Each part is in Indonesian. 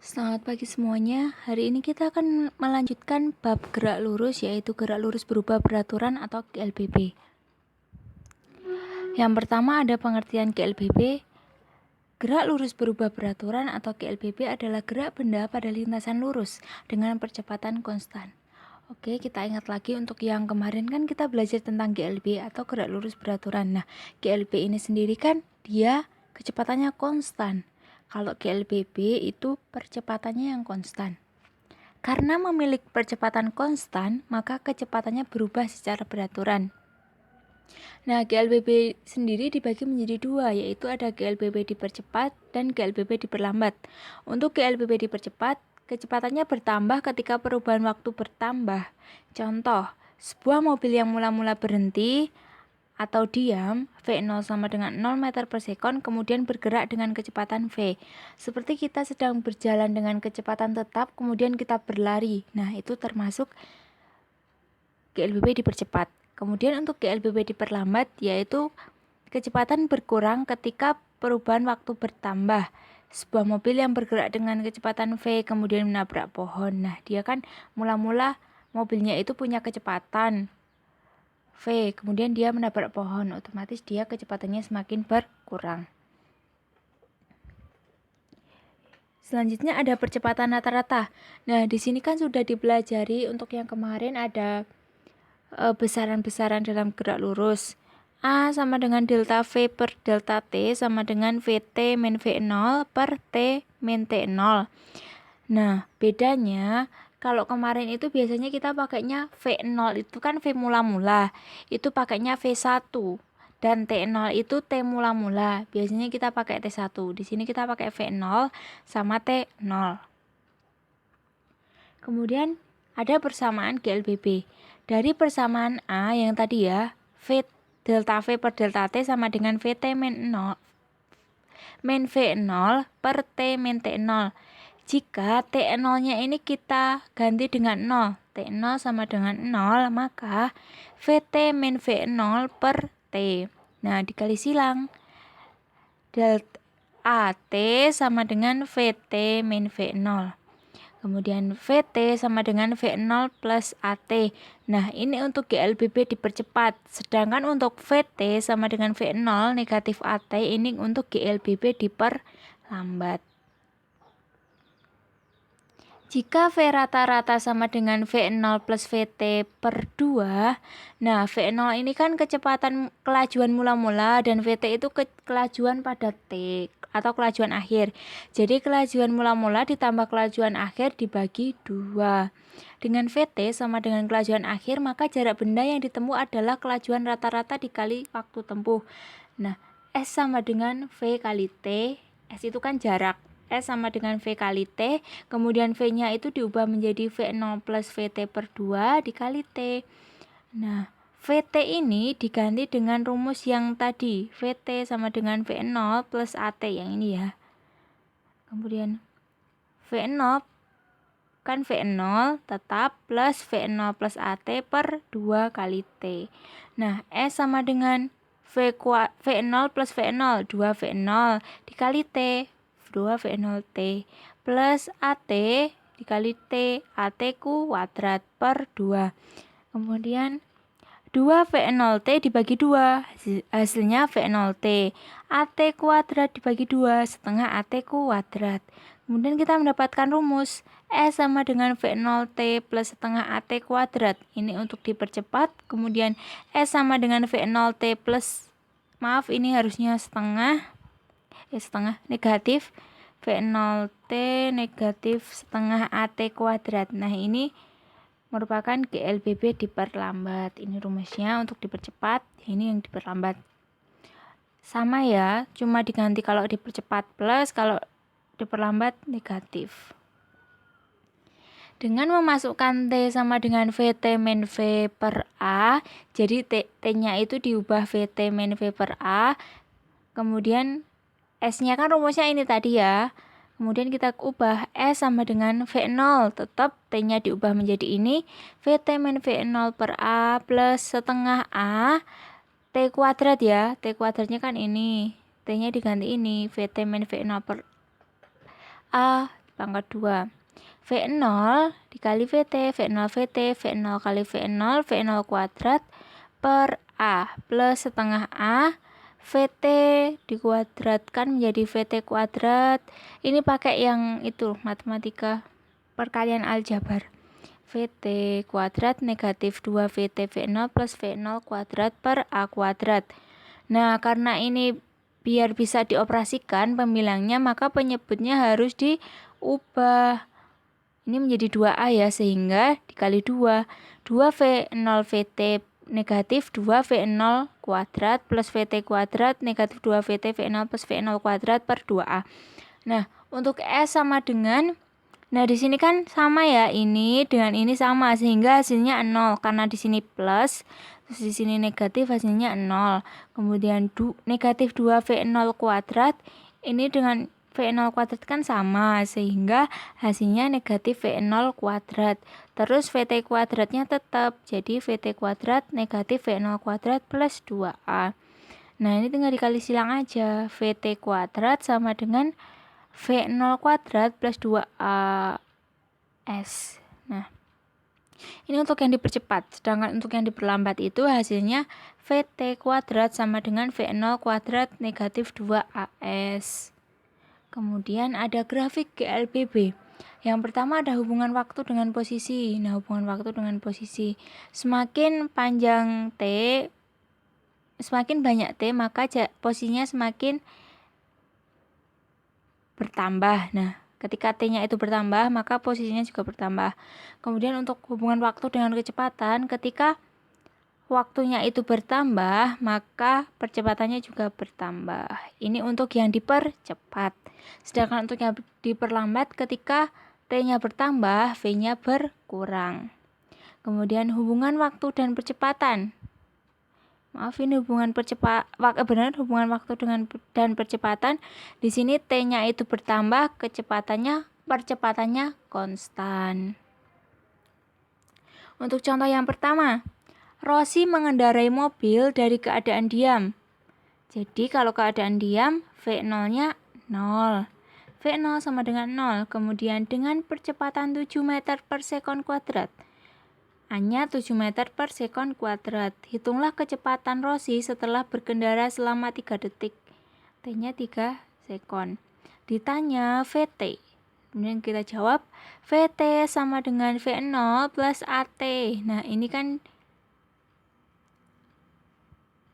Selamat pagi semuanya. Hari ini kita akan melanjutkan bab gerak lurus, yaitu gerak lurus berubah beraturan atau GLBB. Yang pertama ada pengertian GLBB. Gerak lurus berubah beraturan atau GLBB adalah gerak benda pada lintasan lurus dengan percepatan konstan. Oke, kita ingat lagi untuk yang kemarin kan kita belajar tentang GLB atau gerak lurus beraturan. Nah, GLB ini sendiri kan dia kecepatannya konstan. Kalau GLBB itu percepatannya yang konstan. Karena memiliki percepatan konstan, maka kecepatannya berubah secara beraturan. Nah, GLBB sendiri dibagi menjadi dua, yaitu ada GLBB dipercepat dan GLBB diperlambat. Untuk GLBB dipercepat, kecepatannya bertambah ketika perubahan waktu bertambah. Contoh, sebuah mobil yang mula-mula berhenti atau diam, V0 sama dengan 0 meter per sekon, kemudian bergerak dengan kecepatan V. Seperti kita sedang berjalan dengan kecepatan tetap, kemudian kita berlari. Nah, itu termasuk GLBB dipercepat. Kemudian untuk GLBB diperlambat, yaitu kecepatan berkurang ketika perubahan waktu bertambah. Sebuah mobil yang bergerak dengan kecepatan V, kemudian menabrak pohon. Nah, dia kan mula-mula mobilnya itu punya kecepatan V, kemudian dia menabrak pohon, otomatis dia kecepatannya semakin berkurang. Selanjutnya ada percepatan rata-rata. Nah, di sini kan sudah dipelajari untuk yang kemarin ada besaran-besaran dalam gerak lurus. A sama dengan delta V per delta T sama dengan VT min V0 per T min T0. Nah, bedanya kalau kemarin itu biasanya kita pakainya V0 itu kan V mula-mula, itu pakainya V1, dan T0 itu T mula-mula. Biasanya kita pakai T1. Di sini kita pakai V0 sama T0. Kemudian ada persamaan GLBB. Dari persamaan A yang tadi ya, V delta V per delta T sama dengan VT min 0 min V0 per T min T0. Jika T0-nya ini kita ganti dengan 0, T0 sama dengan 0, maka VT min V0 per T. Nah, dikali silang. Delta AT sama dengan VT min V0. Kemudian VT sama dengan V0 plus AT. Nah, ini untuk GLBB dipercepat. Sedangkan untuk VT sama dengan V0 negatif AT, ini untuk GLBB diperlambat. Jika V rata-rata sama dengan V0 plus VT per 2, nah V0 ini kan kecepatan kelajuan mula-mula dan VT itu kelajuan pada T atau kelajuan akhir. Jadi kelajuan mula-mula ditambah kelajuan akhir dibagi 2. Dengan VT sama dengan kelajuan akhir, maka jarak benda yang ditempuh adalah kelajuan rata-rata dikali waktu tempuh. Nah, S sama dengan V kali T. S itu kan jarak. S sama dengan V kali T, kemudian V-nya itu diubah menjadi V0 plus VT per 2 dikali T. Nah, VT ini diganti dengan rumus yang tadi, VT sama dengan V0 plus AT yang ini ya. Kemudian V0 kan V0 tetap plus V0 plus AT per 2 kali T. Nah, S sama dengan V0 plus V0, 2V0 dikali T, 2V0T plus AT dikali T, AT kuadrat per 2. Kemudian 2V0T dibagi 2, hasilnya V0T. AT kuadrat dibagi 2, setengah AT kuadrat. Kemudian kita mendapatkan rumus S sama dengan V0T plus setengah AT kuadrat. Ini untuk dipercepat. Kemudian S sama dengan V0T plus, maaf ini harusnya setengah negatif V0T negatif setengah AT kuadrat. Nah, ini merupakan GLBB diperlambat. Ini rumusnya untuk dipercepat, ini yang diperlambat. Sama ya, cuma diganti kalau dipercepat plus, kalau diperlambat negatif. Dengan memasukkan T sama dengan VT min V per A, jadi T-nya itu diubah VT min V per A, kemudian S-nya kan rumusnya ini tadi ya. Kemudian kita ubah S sama dengan V0, tetap T-nya diubah menjadi ini, VT min V0 per A plus setengah A, T kuadrat ya, T kuadratnya kan ini, T-nya diganti ini, VT min V0 per A pangkat 2. V0 dikali VT, V0 VT, V0 kali V0, V0 kuadrat per A plus setengah A, VT dikuadratkan menjadi VT kuadrat. Ini pakai yang itu matematika perkalian aljabar. VT kuadrat negatif 2 VT V0 plus V0 kuadrat per A kuadrat. Nah, karena ini biar bisa dioperasikan pembilangnya, maka penyebutnya harus diubah. Ini menjadi 2A ya, sehingga dikali 2. 2 V0 VT negatif 2 V0 kuadrat plus VT kuadrat negatif 2 VT V0 plus V0 kuadrat per 2A. Nah, untuk S sama dengan, nah di sini kan sama ya, ini dengan ini sama, sehingga hasilnya 0. Karena di sini plus, terus di sini negatif, hasilnya 0. Kemudian negatif 2 V0 kuadrat, ini dengan V0 kuadrat kan sama, sehingga hasilnya negatif V0 kuadrat. Terus VT kuadratnya tetap, jadi VT kuadrat negatif V0 kuadrat plus 2A. Nah, ini tinggal dikali silang aja. VT kuadrat sama dengan V0 kuadrat plus 2A S. Nah, ini untuk yang dipercepat. Sedangkan untuk yang diperlambat itu hasilnya VT kuadrat sama dengan V0 kuadrat negatif 2AS. Kemudian ada grafik GLBB. Yang pertama ada hubungan waktu dengan posisi. Nah, hubungan waktu dengan posisi. Semakin panjang T, semakin banyak T, maka posisinya semakin bertambah. Nah, ketika T-nya itu bertambah, maka posisinya juga bertambah. Kemudian untuk hubungan waktu dengan kecepatan, ketika waktunya itu bertambah, maka percepatannya juga bertambah. Ini untuk yang dipercepat. Sedangkan untuk yang diperlambat, ketika T-nya bertambah, V-nya berkurang. Kemudian hubungan waktu dan percepatan. Maaf, ini hubungan hubungan waktu dan percepatan. Di sini T-nya itu bertambah, percepatannya konstan. Untuk contoh yang pertama, Rosi mengendarai mobil dari keadaan diam. Jadi kalau keadaan diam, V0-nya 0. V0 sama dengan 0. Kemudian dengan percepatan 7 meter per sekon kuadrat. A-nya 7 meter per sekon kuadrat. Hitunglah kecepatan Rosi setelah berkendara selama 3 detik. T-nya 3 sekon. Ditanya VT. Kemudian kita jawab, VT sama dengan V0 plus AT. Nah, ini kan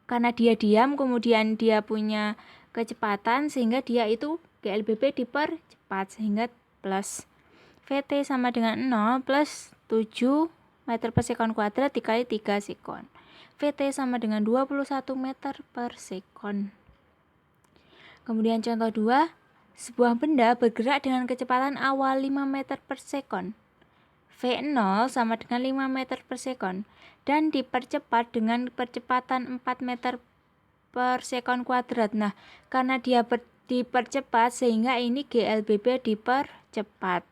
karena dia diam, kemudian dia punya kecepatan, sehingga dia itu GLBB dipercepat, sehingga plus. VT sama dengan 0 plus 7 meter per sekon kuadrat dikali 3 sekon. VT sama dengan 21 meter per sekon. Kemudian contoh 2, sebuah benda bergerak dengan kecepatan awal 5 meter per sekon. V0 sama dengan 5 meter per sekon dan dipercepat dengan percepatan 4 meter per sekon kuadrat. Nah, karena dia dipercepat, sehingga ini GLBB dipercepat.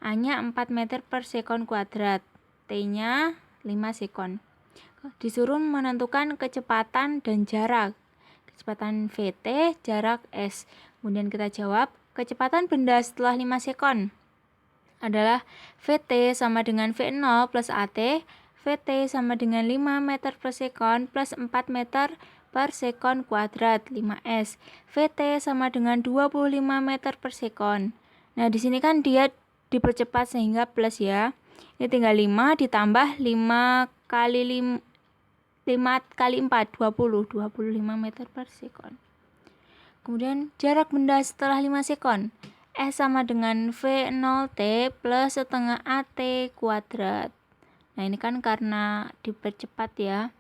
A-nya 4 meter per sekon kuadrat, T-nya 5 sekon. Disuruh menentukan kecepatan dan jarak. Kecepatan VT, jarak S. Kemudian kita jawab, kecepatan benda setelah 5 sekon adalah VT sama dengan V0 plus AT. VT sama dengan 5 meter per sekon plus 4 meter per sekon kuadrat, 5S. VT sama dengan 25 meter per sekon. Nah, di sini kan dia dipercepat sehingga plus ya. Ini tinggal 5 ditambah 5 kali 4, 25 meter per sekon. Kemudian jarak benda setelah 5 sekon. S sama dengan V0T plus setengah AT kuadrat. Nah, ini kan karena dipercepat ya.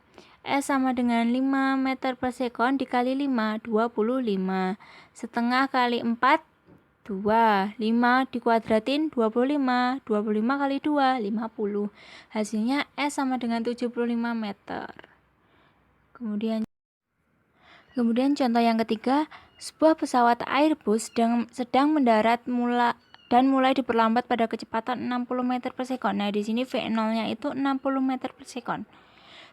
S sama dengan 5 meter per sekon dikali 5, 25. Setengah kali 4, 2. 5 dikuadratin, 25. 25 kali 2, 50. Hasilnya S sama dengan 75 meter. Kemudian contoh yang ketiga, sebuah pesawat Airbus sedang mendarat mulai diperlambat pada kecepatan 60 meter per sekon. Nah, di sini V0-nya itu 60 meter per sekon.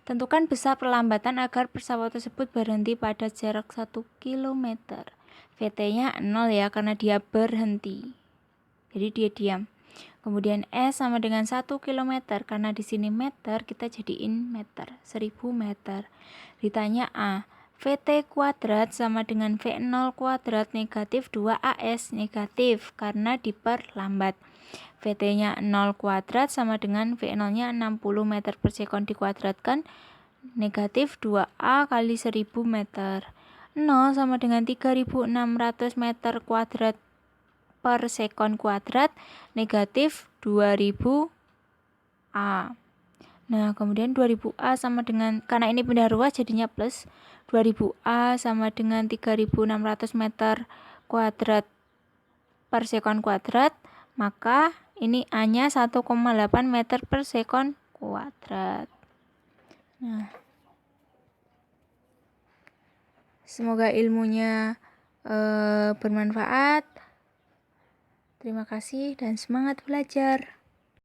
Tentukan besar perlambatan agar pesawat tersebut berhenti pada jarak 1 km. VT-nya 0 ya, karena dia berhenti. jadi dia diam. Kemudian S sama dengan 1 km, karena di sini meter kita jadiin meter, 1000 meter. Ditanya A, VT kuadrat sama dengan V0 kuadrat negatif 2AS, negatif karena diperlambat. VT-nya 0 kuadrat sama dengan V0-nya 60 meter per sekon dikuadratkan, negatif 2A kali 1000 meter. 0 sama dengan 3600 meter kuadrat per sekon kuadrat, negatif 2000 A. Nah, kemudian 2000A sama dengan, karena ini pindah ruas jadinya plus, 2000A sama dengan 3600 meter kuadrat per sekon kuadrat, maka ini A-nya 1,8 meter per sekon kuadrat. Nah, semoga ilmunya bermanfaat. Terima kasih dan semangat belajar.